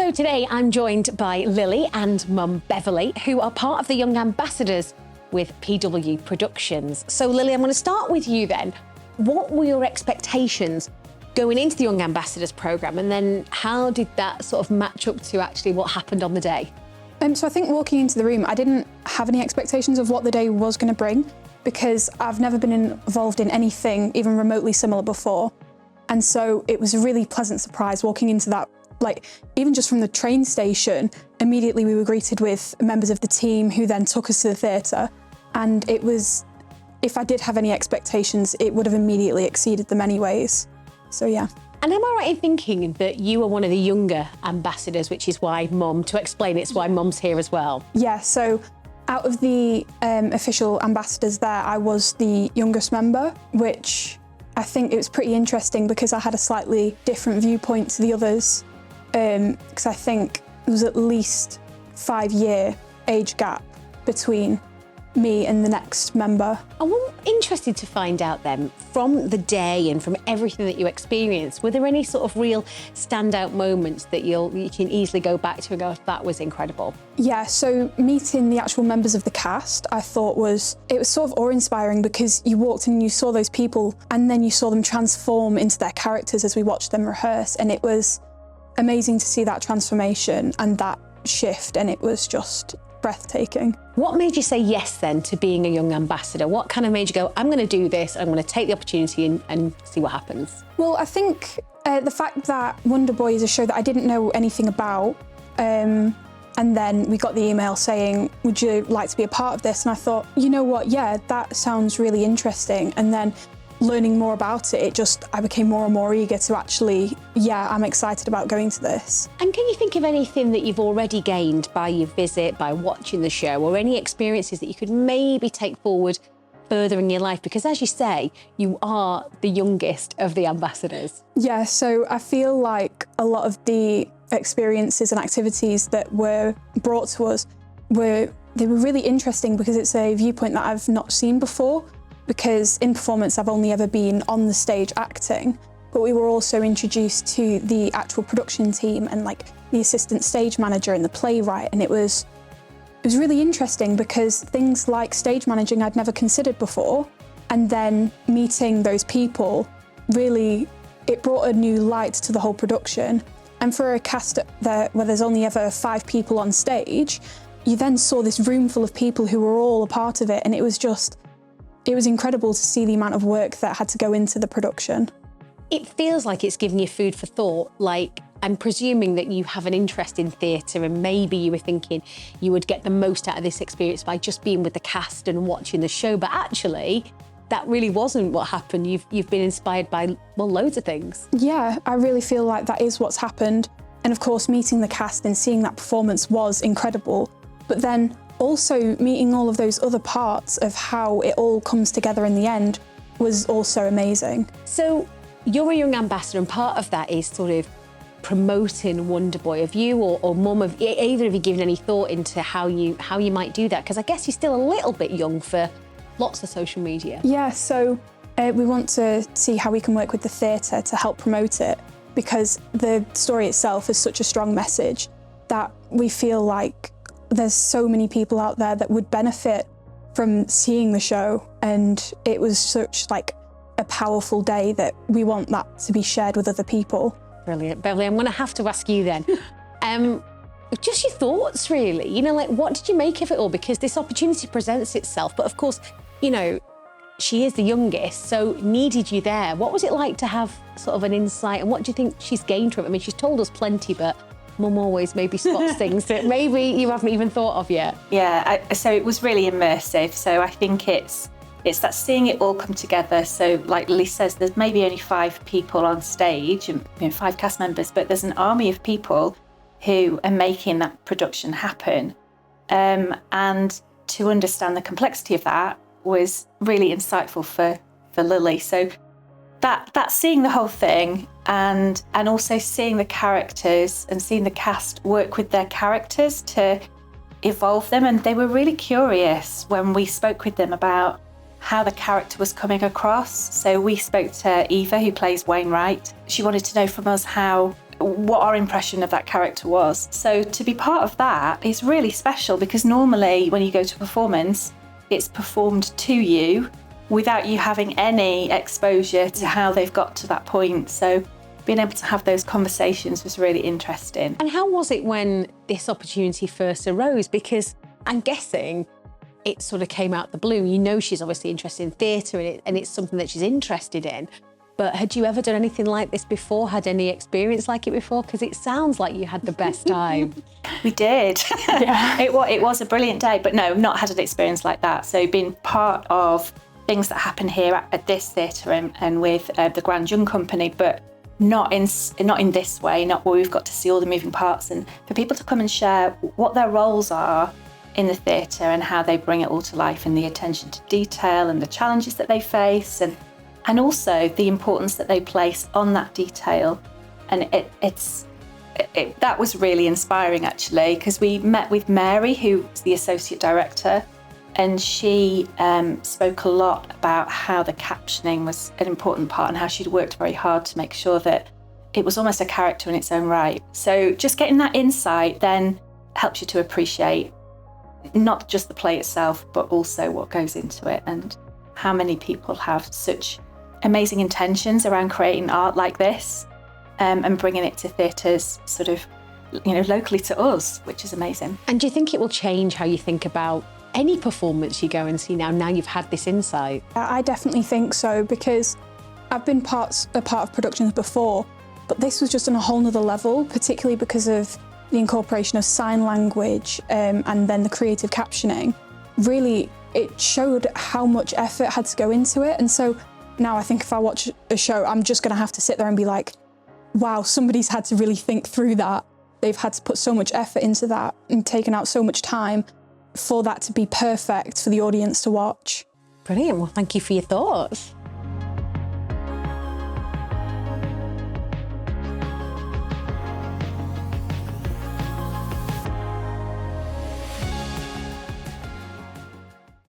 So today I'm joined by Lily and Mum Beverly, who are part of the Young Ambassadors with PW Productions. So Lily, I'm going to start with you then. What were your expectations going into the Young Ambassadors programme, and then how did that sort of match up to actually what happened on the day? So I think walking into the room, I didn't have any expectations of what the day was going to bring, because I've never been involved in anything even remotely similar before. And so it was a really pleasant surprise walking into that, like even just from the train station, immediately we were greeted with members of the team who then took us to the theatre. And it was, if I did have any expectations, it would have immediately exceeded them anyways. So yeah. And am I right in thinking that you are one of the younger ambassadors, which is why Mum, to explain it's why Mum's here as well? Yeah, so out of the official ambassadors there, I was the youngest member, which I think it was pretty interesting because I had a slightly different viewpoint to the others, because I think there was at least 5-year age gap between me and the next member. I'm interested to find out then, from the day and from everything that you experienced, were there any sort of real standout moments that you can easily go back to and go, that was incredible? Yeah, so meeting the actual members of the cast, I thought it was sort of awe-inspiring, because you walked in and you saw those people and then you saw them transform into their characters as we watched them rehearse, and it was amazing to see that transformation and that shift, and it was just breathtaking. What made you say yes then to being a young ambassador? What kind of made you go, I'm going to do this, I'm going to take the opportunity and see what happens? Well, I think the fact that Wonder Boy is a show that I didn't know anything about, and then we got the email saying, would you like to be a part of this? And I thought, you know what, yeah, that sounds really interesting. And then learning more about it, I became more and more eager to actually, yeah, I'm excited about going to this. And can you think of anything that you've already gained by your visit, by watching the show, or any experiences that you could maybe take forward further in your life? Because as you say, you are the youngest of the ambassadors. Yeah, so I feel like a lot of the experiences and activities that were brought to us were really interesting, because it's a viewpoint that I've not seen before. Because in performance, I've only ever been on the stage acting, but we were also introduced to the actual production team and like the assistant stage manager and the playwright. And it was really interesting, because things like stage managing I'd never considered before. And then meeting those people, really, it brought a new light to the whole production. And for a cast where there's only ever 5 people on stage, you then saw this room full of people who were all a part of it. And it was incredible to see the amount of work that had to go into the production. It feels like it's given you food for thought. Like, I'm presuming that you have an interest in theatre, and maybe you were thinking you would get the most out of this experience by just being with the cast and watching the show, but actually that really wasn't what happened. You've been inspired by, well, loads of things. Yeah, I really feel like that is what's happened. And of course, meeting the cast and seeing that performance was incredible. But then also meeting all of those other parts of how it all comes together in the end was also amazing. So you're a young ambassador, and part of that is sort of promoting Wonder Boy. Have you or Mum, have either of you given any thought into how you might do that? Because I guess you're still a little bit young for lots of social media. Yeah, so we want to see how we can work with the theatre to help promote it, because the story itself is such a strong message that we feel like there's so many people out there that would benefit from seeing the show, and it was such like a powerful day that we want that to be shared with other people. Brilliant. Beverly, I'm going to have to ask you then, just your thoughts really, you know, like what did you make of it all? Because this opportunity presents itself, but of course, you know, she is the youngest, so needed you there. What was it like to have sort of an insight, and what do you think she's gained from it? I mean, she's told us plenty, but Mum always maybe spots things that maybe you haven't even thought of yet. Yeah, so it was really immersive. So I think it's that seeing it all come together. So like Lily says, there's maybe only 5 people on stage, and 5 cast members, but there's an army of people who are making that production happen. And to understand the complexity of that was really insightful for Lily. So that seeing the whole thing, and also seeing the characters and seeing the cast work with their characters to evolve them. And they were really curious when we spoke with them about how the character was coming across. So we spoke to Eva, who plays Wainwright. She wanted to know from us how what our impression of that character was. So to be part of that is really special, because normally when you go to a performance, it's performed to you without you having any exposure to how they've got to that point. So being able to have those conversations was really interesting. And how was it when this opportunity first arose? Because I'm guessing it sort of came out the blue. You know, she's obviously interested in theatre, and it's something that she's interested in. But had you ever done anything like this before? Had any experience like it before? Because it sounds like you had the best time. We did. Yeah. It was a brilliant day, but no, not had an experience like that. So being part of things that happen here at this theatre and with the Grand Young Company, but not in this way, not where we've got to see all the moving parts, and for people to come and share what their roles are in the theatre and how they bring it all to life, and the attention to detail and the challenges that they face, and also the importance that they place on that detail. And that was really inspiring, actually, because we met with Mary, who's the Associate Director, and she spoke a lot about how the captioning was an important part and how she'd worked very hard to make sure that it was almost a character in its own right. So just getting that insight then helps you to appreciate not just the play itself, but also what goes into it, and how many people have such amazing intentions around creating art like this, and bringing it to theatres sort of, locally to us, which is amazing. And do you think it will change how you think about any performance you go and see now you've had this insight? I definitely think so, because I've been a part of productions before, but this was just on a whole nother level, particularly because of the incorporation of sign language and then the creative captioning. Really, it showed how much effort had to go into it. And so now I think if I watch a show, I'm just going to have to sit there and be like, wow, somebody's had to really think through that. They've had to put so much effort into that and taken out so much time for that to be perfect for the audience to watch. Brilliant. Well, thank you for your thoughts.